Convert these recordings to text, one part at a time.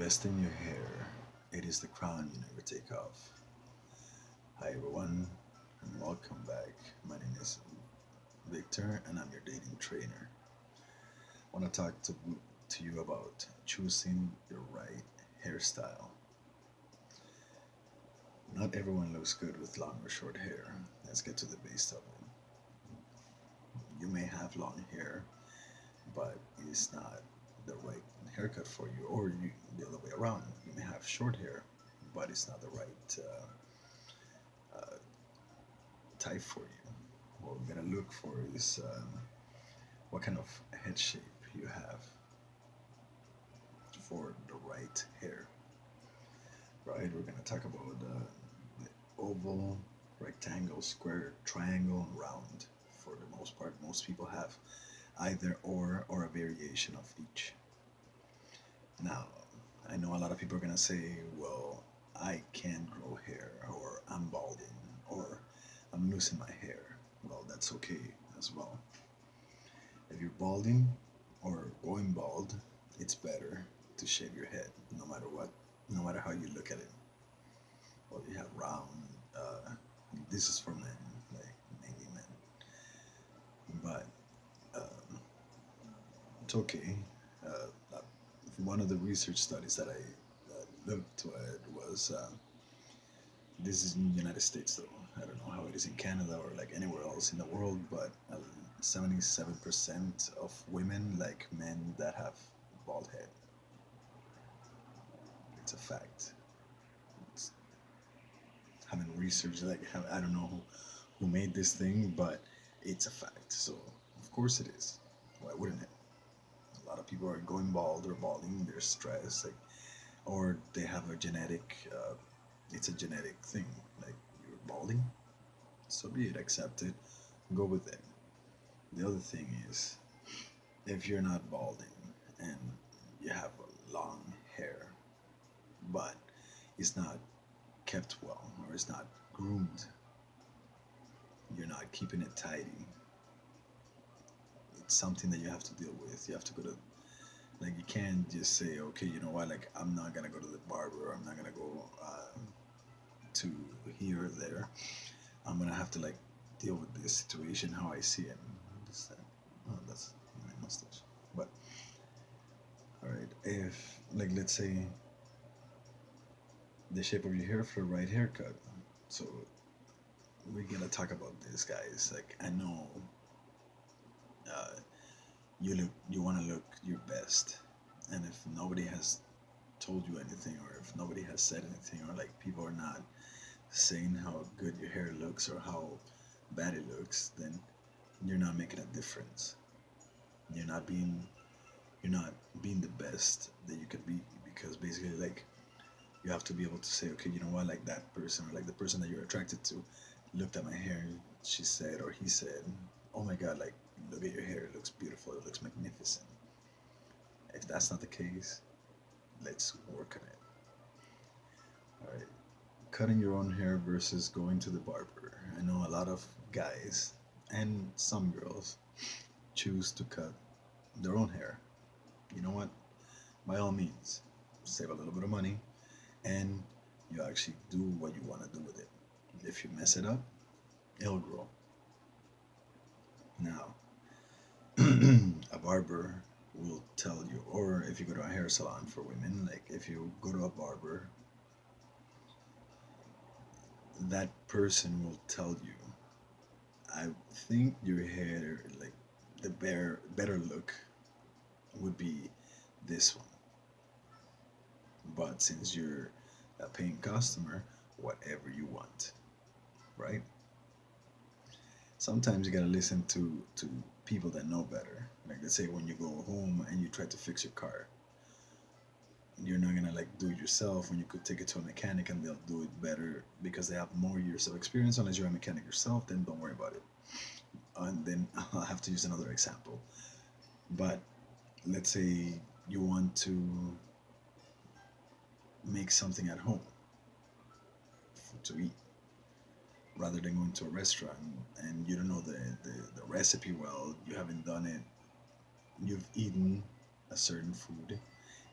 Invest in your hair. It is the crown you never take off. Hi everyone, and welcome back. My name is Victor, and I'm your dating trainer. I want to talk to you about choosing the right hairstyle. Not everyone looks good with long or short hair. Let's get to the base of it. You may have long hair, but it's not the right haircut for you, or the other way around. You may have short hair, but it's not the right uh, type for you. What we're gonna look for is what kind of head shape you have for the right hair. Right? We're gonna talk about the oval, rectangle, square, triangle, and round. For the most part, most people have either or a variation of each. Now, I know a lot of people are gonna say, "Well, I can't grow hair," or "I'm balding," or "I'm losing my hair." Well, that's okay as well. If you're balding or going bald, it's better to shave your head, no matter what, no matter how you look at it. Well, you have round. This is for men, like mainly men, but um, it's okay. One of the research studies that I looked at was this is in the United States, though. I don't know how it is in Canada or like anywhere else in the world, but 77% of women like men that have bald head. It's a fact. It's, haven't researched like I don't know who made this thing, but it's a fact. So of course it is. Why wouldn't it? A lot of people are going bald or balding. They're stressed, like, or they have a genetic. It's a genetic thing. Like you're balding, so be it. Accept it. Go with it. The other thing is, if you're not balding and you have long hair, but it's not kept well or it's not groomed, you're not keeping it tidy. It's something that you have to deal with. You have to go to, like, you can't just say, okay, you know what, like, I'm not gonna go to the barber, or I'm not gonna go to here or there. I'm gonna have to like deal with this situation how I see it. What's that? Oh, that's my mustache. But all right, if like let's say the shape of your hair for the right haircut. So we're gonna talk about this, guys. Like I know uh, you want to look your best, and if nobody has told you anything, or if nobody has said anything, or like people are not saying how good your hair looks or how bad it looks, then you're not making a difference. You're not being you're not being the best that you could be, because basically like you have to be able to say, okay, you know what, like that person, or like the person that you're attracted to looked at my hair, she said or he said, oh my god, like look at your hair, it looks beautiful, it looks magnificent. If that's not the case, let's work on it. All right, cutting your own hair versus going to the barber. I know a lot of guys and some girls choose to cut their own hair. You know what? By all means, save a little bit of money and you actually do what you want to do with it. If you mess it up, it'll grow. Now, a barber will tell you, or if you go to a hair salon for women, like if you go to a barber, that person will tell you, I think your hair, like the better look would be this one. But since you're a paying customer, whatever you want, right? Sometimes you gotta listen to people that know better. Like let's say when you go home and you try to fix your car, you're not gonna like do it yourself when you could take it to a mechanic and they'll do it better because they have more years of experience. Unless you're a mechanic yourself, then don't worry about it. And then I'll have to use another example. But let's say you want to make something at home to eat rather than going to a restaurant, and you don't know the recipe well, you haven't done it, you've eaten a certain food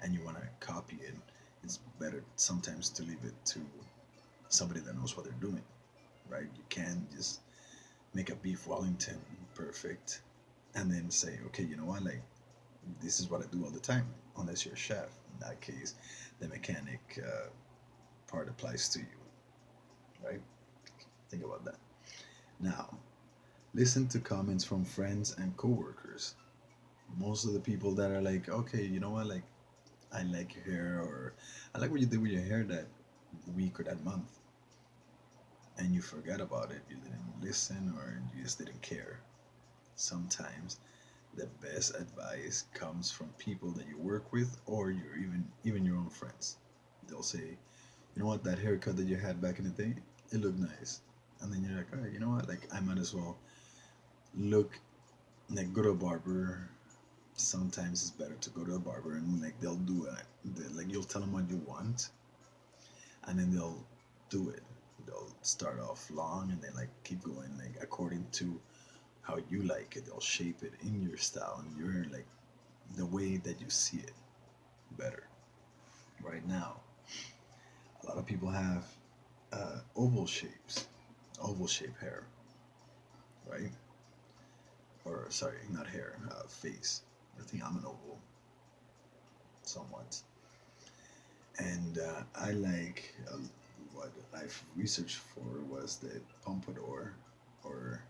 and you want to copy it, it's better sometimes to leave it to somebody that knows what they're doing, right? You can't just make a beef Wellington perfect and then say, okay, you know what, like this is what I do all the time. Unless you're a chef, in that case, the mechanic part applies to you, right? Think about that. Now, listen to comments from friends and coworkers. Most of the people that are like, okay, you know what, like I like your hair, or I like what you did with your hair that week or that month, and you forgot about it. You didn't listen, or you just didn't care. Sometimes the best advice comes from people that you work with, or your even your own friends. They'll say, you know what, that haircut that you had back in the day, it looked nice. And then you're like, all right, you know what, like I might as well look like go to a barber. Sometimes it's better to go to a barber and like they'll do it. Like you'll tell them what you want, and then they'll do it. They'll start off long and then like keep going like according to how you like it. They'll shape it in your style and your like the way that you see it better. Right now, a lot of people have oval shapes, oval shape hair, right? Or sorry, not hair, face. I think I'm an oval, somewhat. And I like what I've researched for was the pompadour, or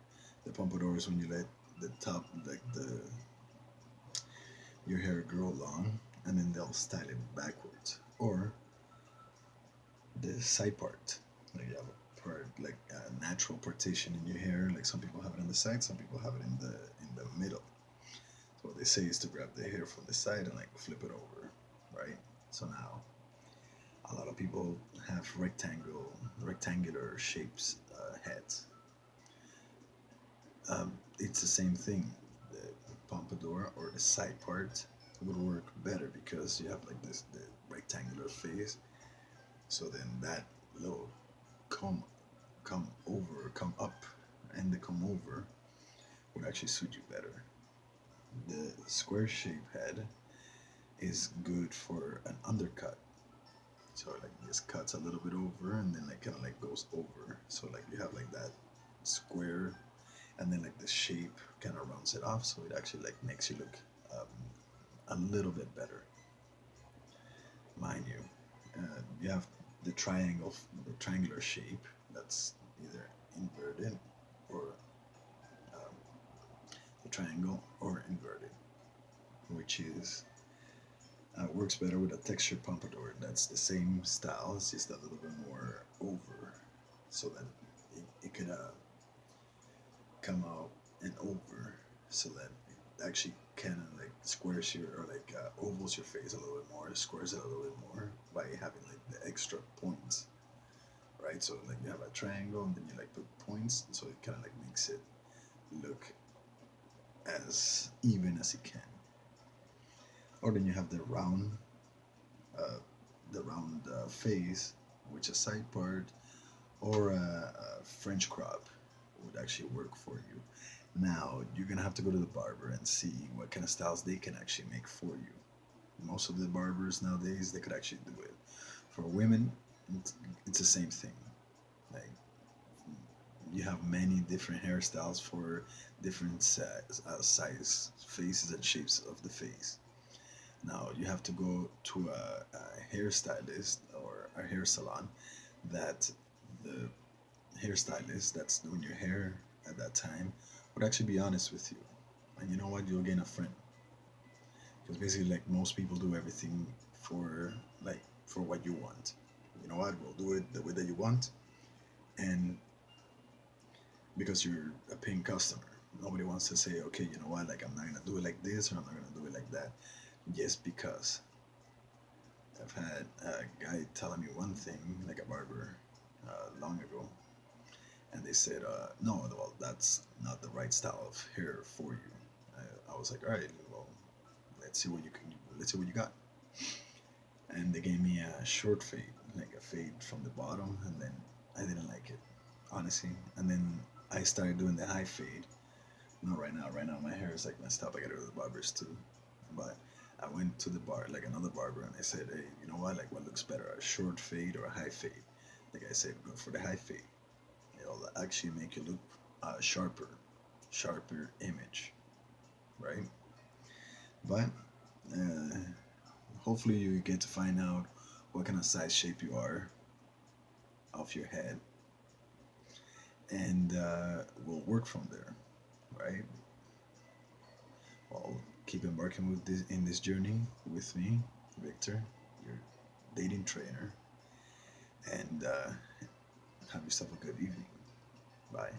the pompadour is when you let the top, like the your hair grow long, and then they'll style it backwards, or the side part, like you have a part like a natural partition in your hair. Like some people have it on the side, some people have it in the middle. So what they say is to grab the hair from the side and like flip it over, right? So now a lot of people have rectangular shapes heads. It's the same thing. The pompadour or the side part would work better because you have like this the rectangular face. So then that little come come up, and the come over would actually suit you better. The square shape head is good for an undercut. So like just cuts a little bit over and then like kind of like goes over. So like you have like that square, and then like the shape kind of rounds it off. So it actually like makes you look a little bit better, mind you. You have the triangle, the triangular shape that's either inverted or um, the triangle or inverted, which is works better with a textured pompadour. That's the same style, it's just a little bit more over, so that it could come out and over, so that it actually kind of like squares your or like ovals your face a little bit more, squares it a little bit more by having like the extra points, right? So like you have a triangle and then you like put points, so it kind of like makes it look as even as it can. Or then you have uh, the round face, which a side part, or a French crop would actually work for you. Now you're gonna have to go to the barber and see what kind of styles they can actually make for you. Most of the barbers nowadays they could actually do it. For women, it's, it's the same thing. Like you have many different hairstyles for different size faces and shapes of the face. Now you have to go to a hairstylist or a hair salon that the hairstylist that's doing your hair at that time would actually be honest with you. And you know what? You'll gain a friend. Because basically, like most people do everything for for what you want. You know what? We'll do it the way that you want, and because you're a paying customer, nobody wants to say, okay, you know what? Like I'm not gonna do it like this, or I'm not gonna do it like that, just because. I've had a guy telling me one thing, like a barber, long ago, and they said, no, well, that's not the right style of hair for you. I was like, all right, well, let's see what you can, let's see what you got. And they gave me a short fade, like a fade from the bottom, and then I didn't like it, honestly. And then I started doing the high fade. No, right now my hair is like messed up. I gotta go to the barbers too, but I went to the bar, like another barber, and I said, hey, you know what? Like, what looks better, a short fade or a high fade? The guy said, go for the high fade. It'll actually make you look sharper image, right? But uh, hopefully you get to find out what kind of size shape you are off your head, and we'll work from there, right? Well, keep embarking with this in this journey with me, Victor, your dating trainer, and have yourself a good evening. Bye.